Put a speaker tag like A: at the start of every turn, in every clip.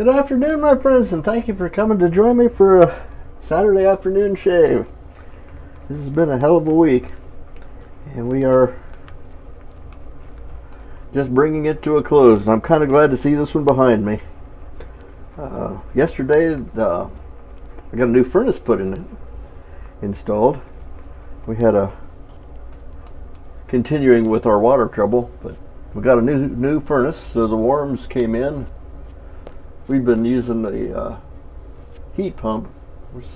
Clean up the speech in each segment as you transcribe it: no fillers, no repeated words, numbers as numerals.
A: Good afternoon, my friends, and thank you for coming to join me for a Saturday afternoon shave. This has been a hell of a week, and we are just bringing it to a close, and I'm kind of glad to see this one behind me. Yesterday, I got a new furnace installed. We had continuing with our water trouble, but we got a new furnace, so the worms came in. We've been using the heat pump, which is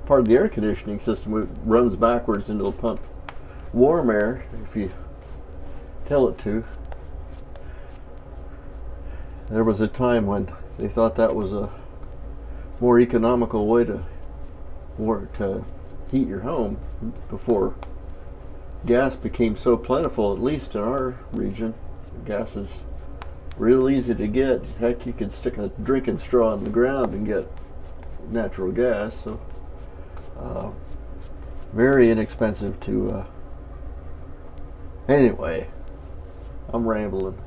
A: part of the air conditioning system. It runs backwards into the pump warm air if you tell it to. There was a time when they thought that was a more economical way to heat your home before gas became so plentiful, at least in our region. Gas is real easy to get. Heck, you can stick a drinking straw in the ground and get natural gas. So very inexpensive to anyway, I'm rambling.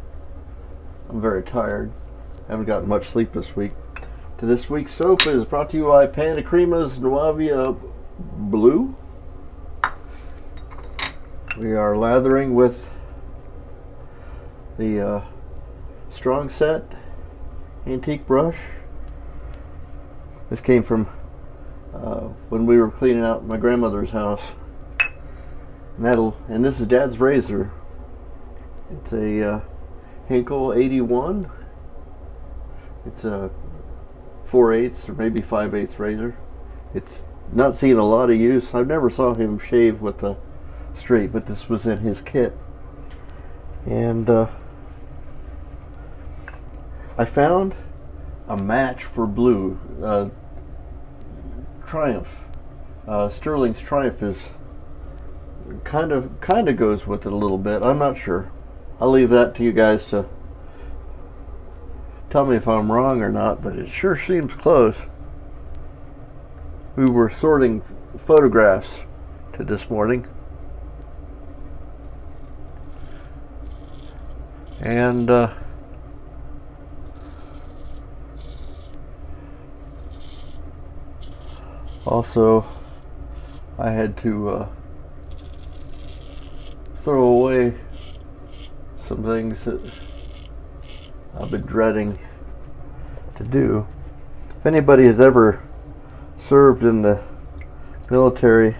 A: I'm very tired. Haven't gotten much sleep this week. This week's soap is brought to you by Pannacrema's Nuavia Blue. We are lathering with the Strong Set antique brush. This came from when we were cleaning out my grandmother's house. And this is Dad's razor. It's a Henkel 81. It's a 4/8 or maybe 5/8 razor. It's not seen a lot of use. I've never saw him shave with a straight, but this was in his kit. And I found a match for blue. Triumph. Sterling's Triumph is kind of goes with it a little bit. I'm not sure. I'll leave that to you guys to tell me if I'm wrong or not, but it sure seems close. We were sorting photographs to this morning, and also I had to throw away some things that I've been dreading to do. If anybody has ever served in the military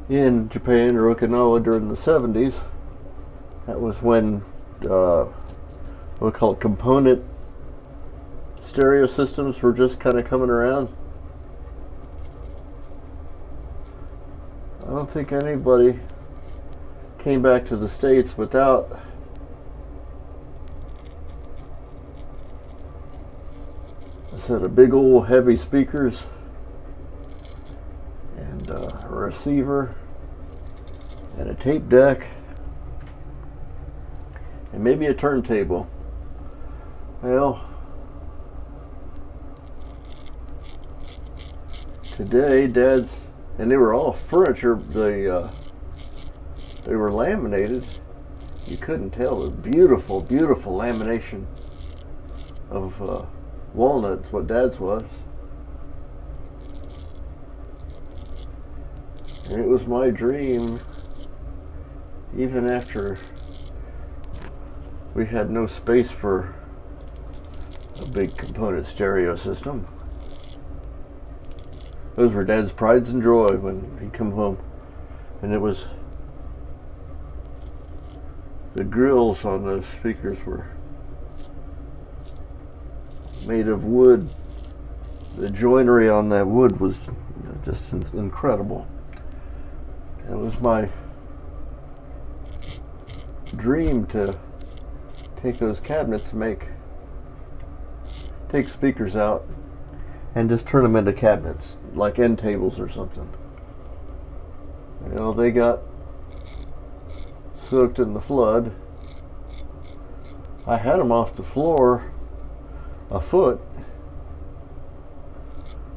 A: in Japan or Okinawa during the 70s, that was when we call it component stereo systems were just kind of coming around. I don't think anybody came back to the States without a set of big old heavy speakers and a receiver and a tape deck and maybe a turntable. Well, today Dad's, and they were all furniture, they were laminated. You couldn't tell. The beautiful, beautiful lamination of walnuts, what Dad's was. And it was my dream, even after we had no space for a big component stereo system. Those were Dad's prides and joy when he'd come home. And it was, the grills on those speakers were made of wood. The joinery on that wood was just incredible. It was my dream to take those cabinets and take speakers out and just turn them into cabinets, like end tables or something. You know, they got soaked in the flood. I had them off the floor, a foot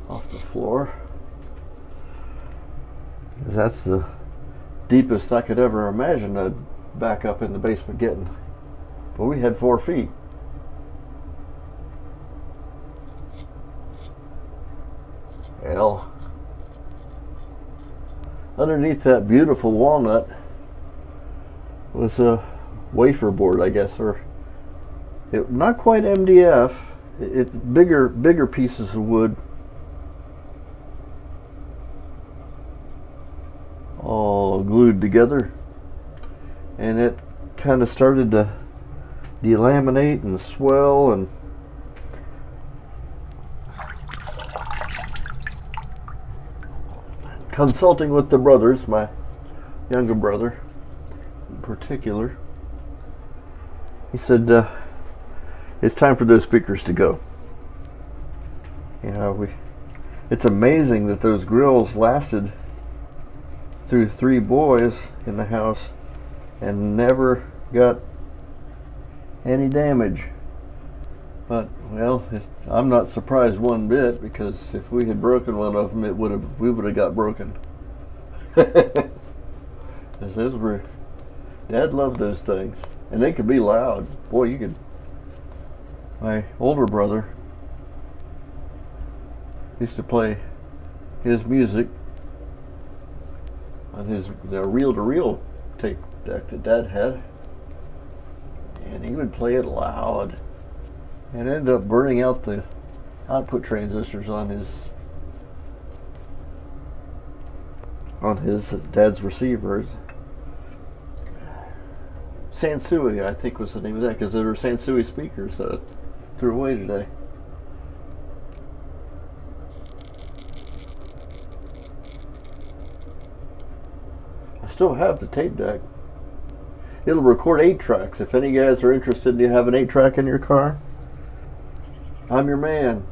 A: off the floor. That's the deepest I could ever imagine I'd back up in the basement getting. But we had 4 feet. well, underneath that beautiful walnut was a wafer board, I guess, or not quite MDF. It's bigger pieces of wood, all glued together, and it kind of started to delaminate and swell, and consulting with the brothers, my younger brother in particular, he said, it's time for those speakers to go. It's amazing that those grills lasted through 3 boys in the house and never got any damage. But, well, I'm not surprised one bit, because if we had broken one of them, we would have got broken. Dad loved those things, and they could be loud. Boy, my older brother used to play his music on his reel-to-reel tape deck that Dad had, and he would play it loud, and ended up burning out the output transistors on his dad's receivers. Sansui, I think, was the name of that, because there were Sansui speakers that I threw away today. I still have the tape deck. It'll record 8 tracks. If any guys are interested and you have an 8-track in your car, I'm your man.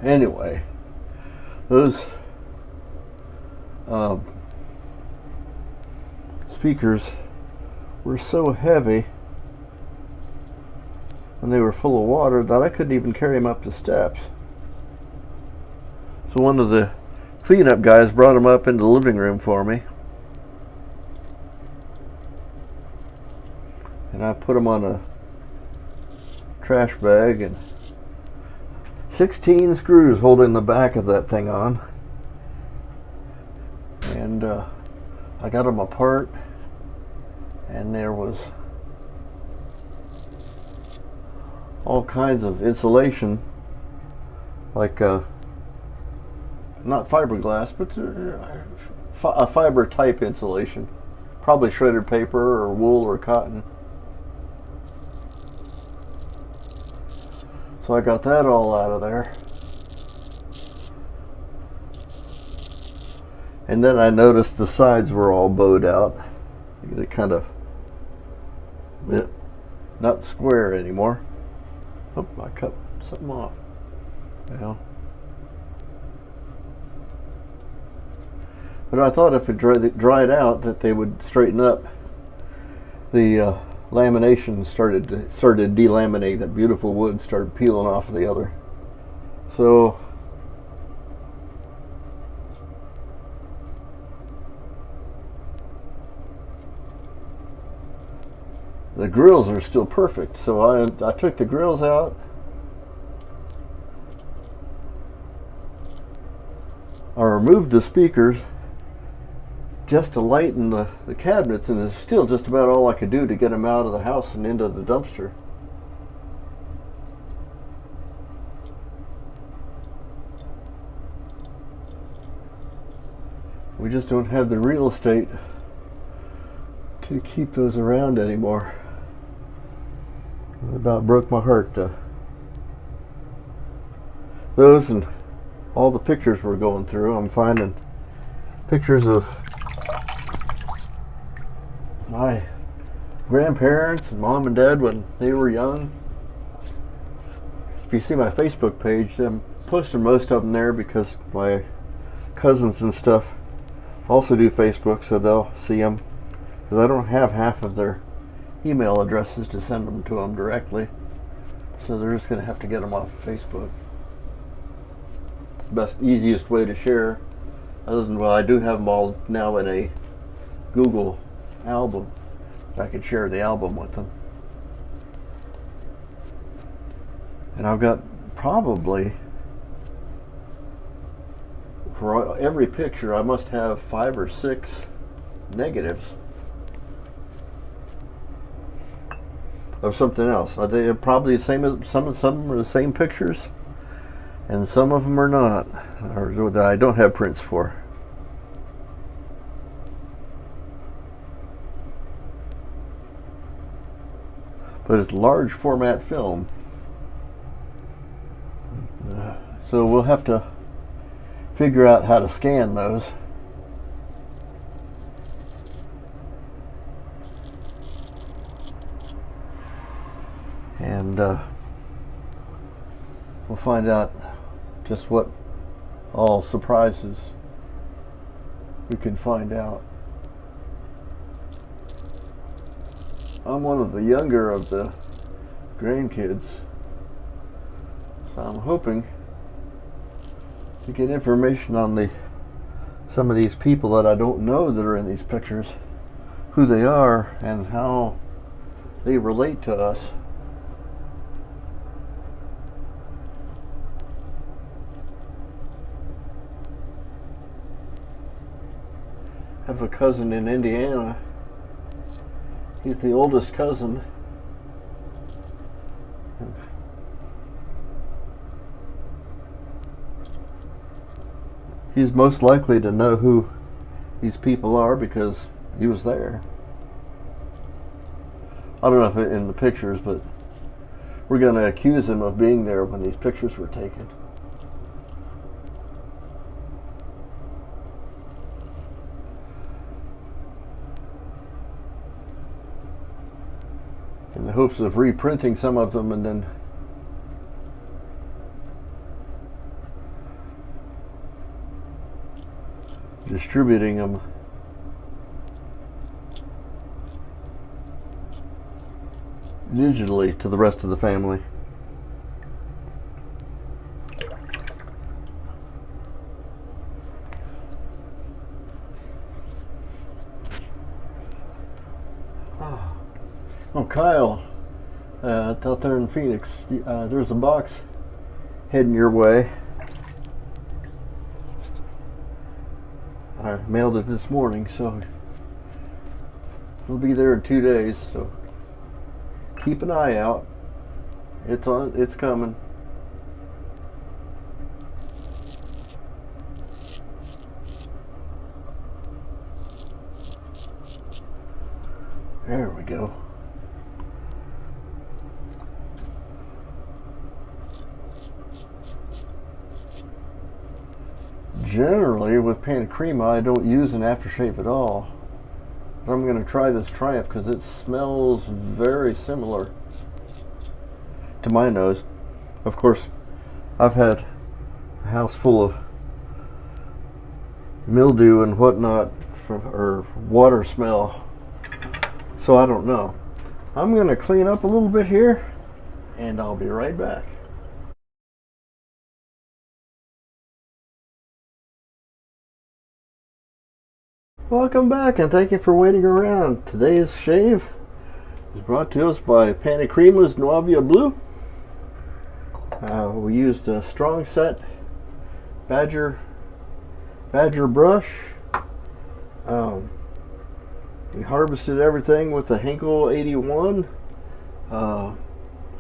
A: Anyway, those speakers were so heavy when they were full of water that I couldn't even carry them up the steps. So one of the cleanup guys brought them up into the living room for me, and I put them on a trash bag, and 16 screws holding the back of that thing on, and I got them apart, and there was all kinds of insulation, like not fiberglass, but a fiber type insulation, probably shredded paper or wool or cotton. So I got that all out of there. And then I noticed the sides were all bowed out. It kind of not square anymore. Oh, I cut something off. Well, but I thought if it dried out that they would straighten up. The lamination started to delaminate. That beautiful wood started peeling off the other. So the grills are still perfect. So I took the grills out. I removed the speakers just to lighten the cabinets, and it's still just about all I could do to get them out of the house and into the dumpster. We just don't have the real estate to keep those around anymore. It about broke my heart. Those and all the pictures we're going through, I'm finding pictures of my grandparents and mom and dad when they were young. If you see my Facebook page, I'm posting most of them there because my cousins and stuff also do Facebook, so they'll see them, because I don't have half of their email addresses to send them to them directly. So they're just going to have to get them off of Facebook. Best, easiest way to share, other than, well, I do have them all now in a Google album. I could share the album with them. And I've got probably, for every picture, I must have 5 or 6 negatives of something else. They're probably the same. Some of them are the same pictures, and some of them are not, or that I don't have prints for. But it's large format film, so we'll have to figure out how to scan those. And we'll find out just what all surprises we can find out. I'm one of the younger of the grandkids, so I'm hoping to get information on some of these people that I don't know that are in these pictures, who they are and how they relate to us. I have a cousin in Indiana. He's the oldest cousin. He's most likely to know who these people are because he was there. I don't know if in the pictures, but we're going to accuse him of being there when these pictures were taken. In the hopes of reprinting some of them and then distributing them digitally to the rest of the family. Oh, Kyle, out there in Phoenix, there's a box heading your way. I mailed it this morning, so it'll be there in 2 days, so keep an eye out. It's coming. There we go. Generally, with Pannacrema, I don't use an aftershave at all. But I'm going to try this Triumph because it smells very similar to my nose. Of course, I've had a house full of mildew and whatnot, or water smell, so I don't know. I'm going to clean up a little bit here, and I'll be right back. Welcome back, and thank you for waiting around. Today's shave is brought to us by Pannacrema's Nuavia Blue. We used a strong set Badger brush. We harvested everything with the Henkel 81. I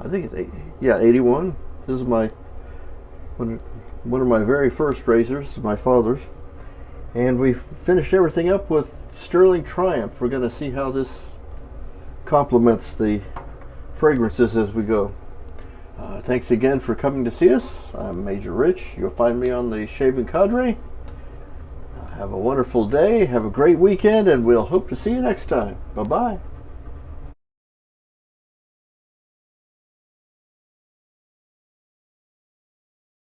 A: think it's 81. This is one of my very first razors, my father's. And we finished everything up with Sterling Triumph. We're going to see how this complements the fragrances as we go. Thanks again for coming to see us. I'm Major Rich. You'll find me on the Shaving Cadre. Have a wonderful day, have a great weekend, and we'll hope to see you next time. Bye-bye.